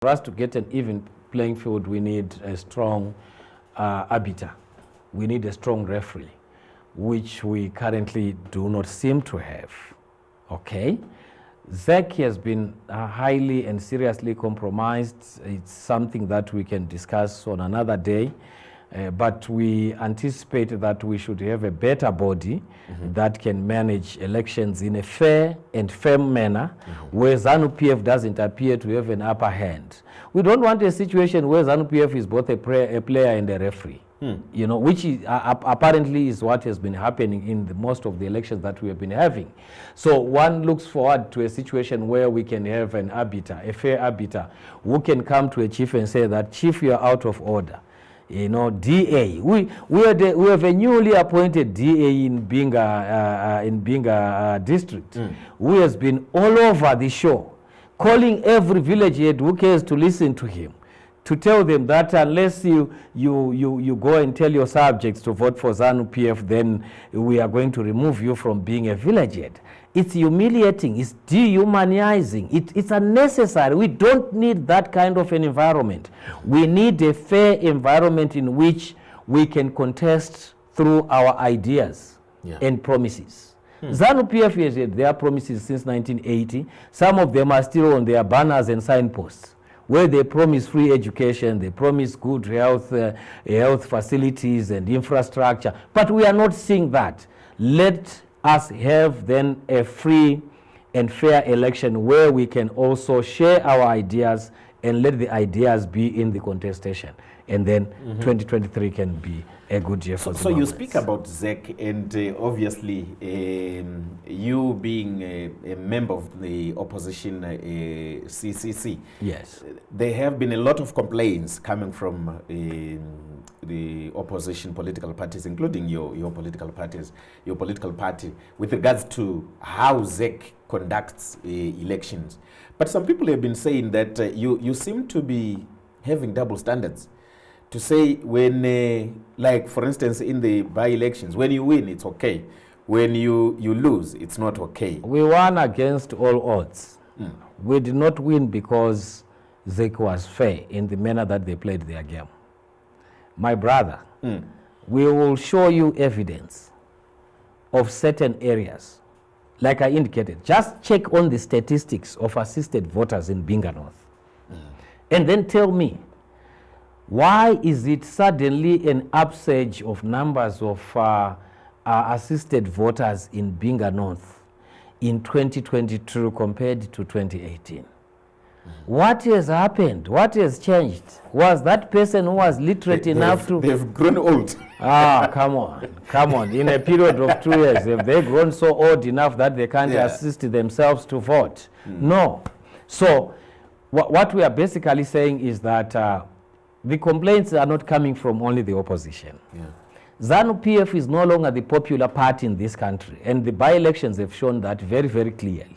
For us to get an even playing field, we need a strong arbiter. We need a strong referee, which we currently do not seem to have. Okay? ZEC has been highly and seriously compromised. It's something that we can discuss on another day. But we anticipate that we should have a better body that can manage elections in a fair and firm manner, where ZANU-PF doesn't appear to have an upper hand. We don't want a situation where ZANU-PF is both a player and a referee, you know, which is, apparently is what has been happening in most of the elections that we have been having. So one looks forward to a situation where we can have an arbiter, a fair arbiter, who can come to a chief and say that, Chief, you are out of order. You know, DA. We have a newly appointed DA in Binga district, who has been all over the show, calling every village head who cares to listen to him, to tell them that unless you go and tell your subjects to vote for ZANU-PF, then we are going to remove you from being a village head. It's humiliating, it's dehumanizing, it's unnecessary. We don't need that kind of an environment. We need a fair environment in which we can contest through our ideas and promises. ZANU-PF has had their promises since 1980. Some of them are still on their banners and signposts, where they promise free education, they promise good health facilities and infrastructure. But we are not seeing that. Let us have then a free and fair election where we can also share our ideas and let the ideas be in the contestation. And then 2023 can be a good year for Zimbabweans. So you speak about ZEC, and obviously you being a member of the opposition CCC. Yes. There have been a lot of complaints coming from the opposition political parties, including your political party, with regards to how ZEC conducts elections. But some people have been saying that you seem to be having double standards. To say when, like for instance, in the by-elections, when you win, it's okay. When you lose, it's not okay. We won against all odds. We did not win because ZEC was fair in the manner that they played their game. My brother, we will show you evidence of certain areas. Like I indicated, just check on the statistics of assisted voters in Binga North. And then tell me, why is it suddenly an upsurge of numbers of assisted voters in Binga North in 2022 compared to 2018? What has happened? What has changed? Was that person who was literate enough to... They've grown old. Come on. In a period of 2 years, have they grown so old enough that they can't assist themselves to vote? No. So what we are basically saying is that the complaints are not coming from only the opposition. ZANU-PF is no longer the popular party in this country, and the by-elections have shown that very, very clearly.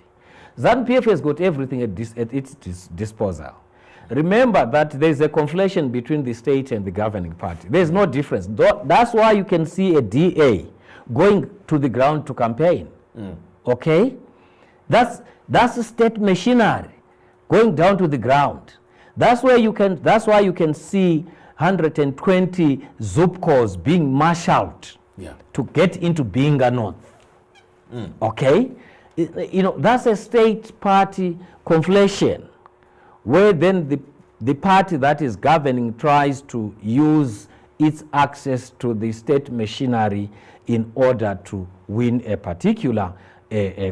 ZANU-PF has got everything at its disposal. Remember that there's a conflation between the state and the governing party. There's no difference. That's why you can see a DA going to the ground to campaign. Okay? That's state machinery going down to the ground. That's why you can see 120 Zupcos being marshaled to get into Binga North. Okay? You know, that's a state party conflation, where then the party that is governing tries to use its access to the state machinery in order to win a particular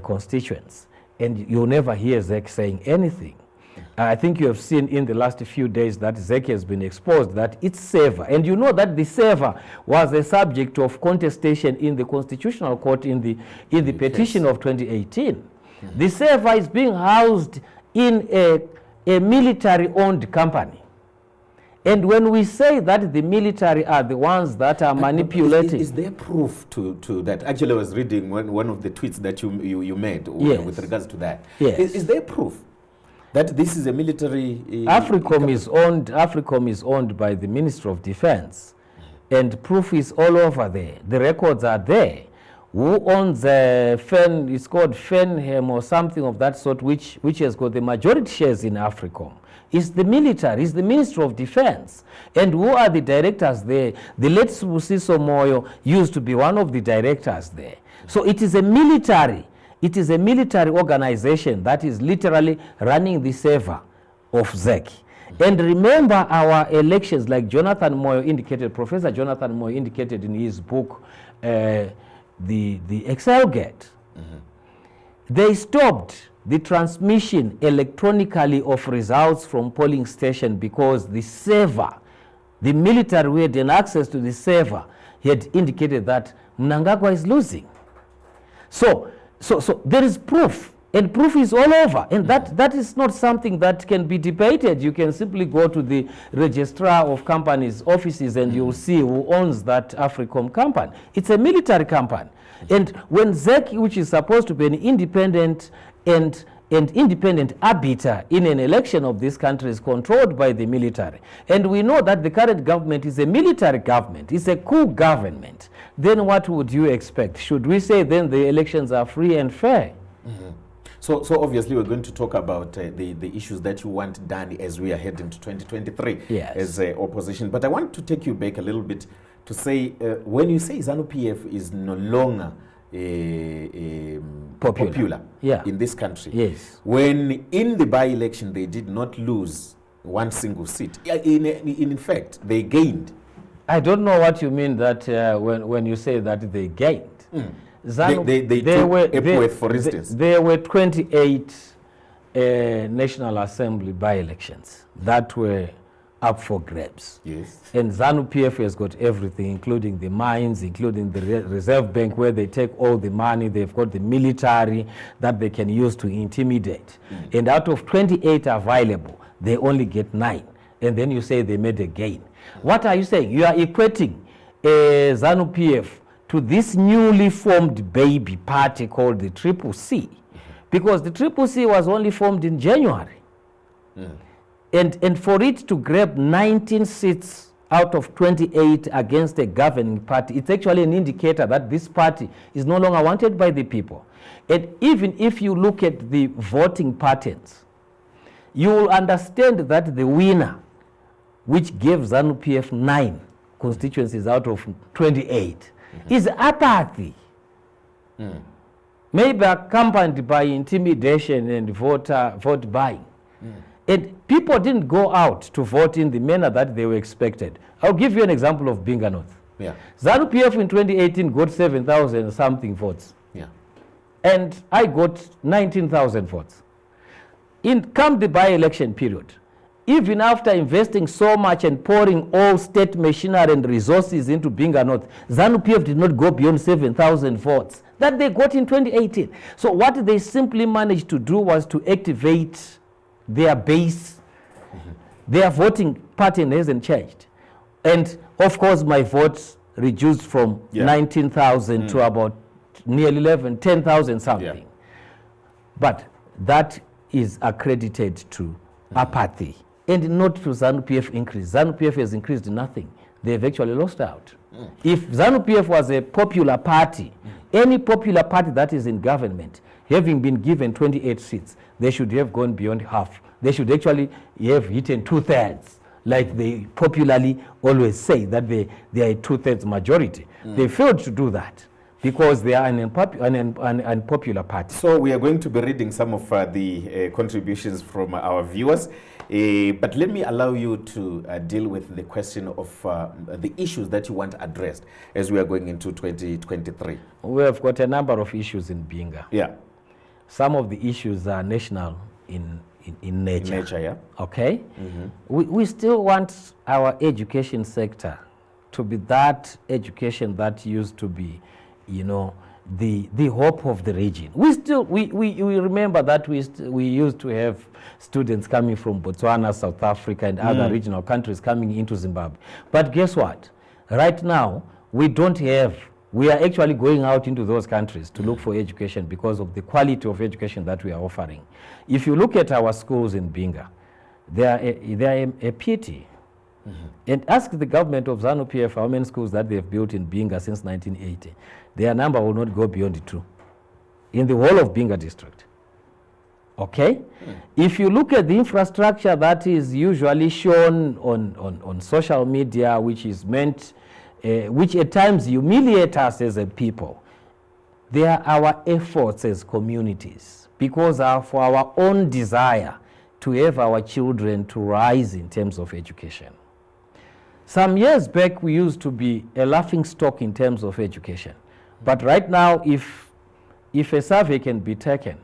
constituency. And you'll never hear ZEC saying anything. I think you have seen in the last few days that ZEC has been exposed, that its server, and you know that the server was a subject of contestation in the Constitutional Court in the petition of 2018. The server is being housed in a military-owned company. And when we say that the military are the ones that are manipulating... Is there proof to that? Actually, I was reading one of the tweets that you made with regards to that. Is there proof that this is a military... Africom is owned by the Ministry of Defense, and proof is all over there. The records are there. Who owns Fen? It's called Fenhem or something of that sort, which has got the majority shares in Africom. is the military, is the Ministry of Defense. And who are the directors there? The late Sibusiso Moyo used to be one of the directors there. So it is a military organization that is literally running the server of ZEC. And remember our elections, like Jonathan Moyo indicated, Professor Jonathan Moyo indicated in his book, the Excel Gate. They stopped the transmission electronically of results from polling station because the server, the military who had an access to the server, had indicated that Mnangagwa is losing. So there is proof, and proof is all over, and that is not something that can be debated. You can simply go to the registrar of companies' offices and you'll see who owns that Africom company. It's a military company. And when ZEC, which is supposed to be an independent and independent arbiter in an election of this country, is controlled by the military, and we know that the current government is a military government, it's a coup government, then what would you expect? Should we say then the elections are free and fair? So obviously we're going to talk about the issues that you want done as we are heading to 2023 as opposition. But I want to take you back a little bit to say, when you say ZANU-PF is no longer popular in this country, when in the by-election they did not lose one single seat, in fact they gained. I don't know what you mean that when you say that they gained. ZANU, for instance. There were 28 National Assembly by-elections that were up for grabs. And ZANU-PF has got everything, including the mines, including the Reserve Bank, where they take all the money. They've got the military that they can use to intimidate. And out of 28 available, they only get 9. And then you say they made a gain. What are you saying? You are equating ZANU-PF to this newly formed baby party called the CCC, because the CCC was only formed in January. And for it to grab 19 seats out of 28 against a governing party, it's actually an indicator that this party is no longer wanted by the people. And even if you look at the voting patterns, you will understand that the winner, which gave ZANU-PF 9 constituencies out of 28, is apathy. Maybe accompanied by intimidation and vote buying. And people didn't go out to vote in the manner that they were expected. I'll give you an example of Binga North. ZANU-PF in 2018 got 7,000 something votes. And I got 19,000 votes. Come the by-election period, even after investing so much and pouring all state machinery and resources into Binga North, ZANU-PF did not go beyond 7,000 votes that they got in 2018. So what they simply managed to do was to activate their base. Their voting pattern hasn't changed. And of course my votes reduced from 19,000 to about nearly 10,000 something. But that is accredited to apathy. And not to ZANU-PF increase. ZANU-PF has increased nothing. They've actually lost out. If ZANU-PF was a popular party, any popular party that is in government, having been given 28 seats, they should have gone beyond half. They should actually have hit 2/3, like they popularly always say that they are a 2/3 majority. They failed to do that because they are an unpopular party. So we are going to be reading some of the contributions from our viewers. But let me allow you to deal with the question of the issues that you want addressed as we are going into 2023. We have got a number of issues in Binga. Some of the issues are national in nature. Okay? We still want our education sector to be that education that used to be, the hope of the region. We remember that we used to have students coming from Botswana, South Africa, and other regional countries coming into Zimbabwe. But guess what? Right now, we are actually going out into those countries to look for education because of the quality of education that we are offering. If you look at our schools in Binga, they are a pity. And ask the government of ZANU-PF how many schools that they've built in Binga since 1980. Their number will not go beyond 2 in the whole of Binga district. Okay? If you look at the infrastructure that is usually shown on social media, which is meant, which at times humiliate us as a people, they are our efforts as communities because of our own desire to have our children to rise in terms of education. Some years back, we used to be a laughing stock in terms of education. But right now, if a survey can be taken,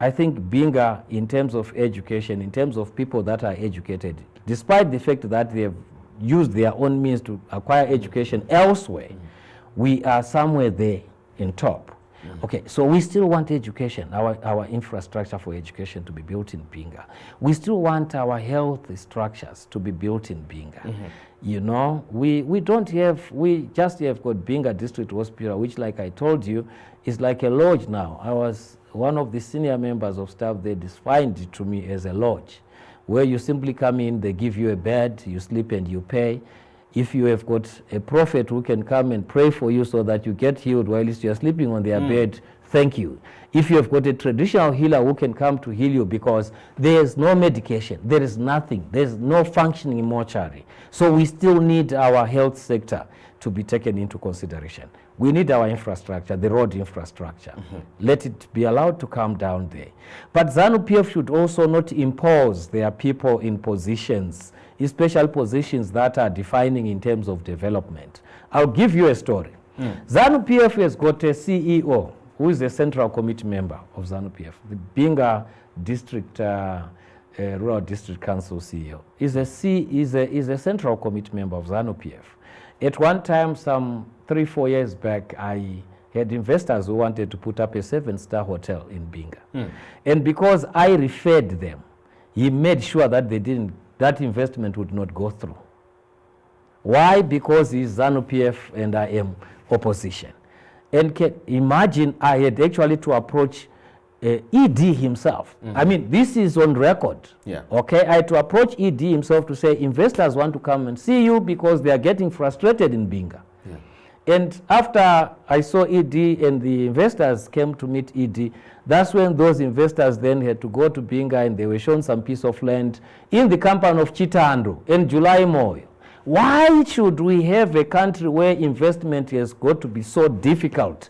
I think Binga, in terms of education, in terms of people that are educated, despite the fact that they have used their own means to acquire education elsewhere, we are somewhere there in top. Okay, so we still want education, our infrastructure for education to be built in Binga. We still want our health structures to be built in Binga. You know, we just have got Binga District Hospital, which, like I told you, is like a lodge now. I was one of the senior members of staff. They defined it to me as a lodge, where you simply come in, they give you a bed, you sleep and you pay. If you have got a prophet who can come and pray for you so that you get healed while you are sleeping on their bed, thank you. If you have got a traditional healer who can come to heal you, because there is no medication, there is nothing, there is no functioning mortuary. So we still need our health sector to be taken into consideration. We need our infrastructure, the road infrastructure. Let it be allowed to come down there. But ZANU PF should also not impose their people in positions, especially positions that are defining in terms of development. I'll give you a story. ZANU PF has got a CEO who is a central committee member of ZANU PF, the Binga District, Rural District Council CEO. Is a central committee member of ZANU PF. At one time, some 3-4 years back, I had investors who wanted to put up a 7-star hotel in Binga. And because I referred them, he made sure that that investment would not go through. Why? Because he's ZANU PF and I am opposition. And imagine I had actually to approach ED himself. I mean, this is on record. Okay, I had to approach ED himself to say, investors want to come and see you because they are getting frustrated in Binga. And after I saw ED and the investors came to meet ED, that's when those investors then had to go to Binga and they were shown some piece of land in the company of Chitando and July Moyo. Why should we have a country where investment has got to be so difficult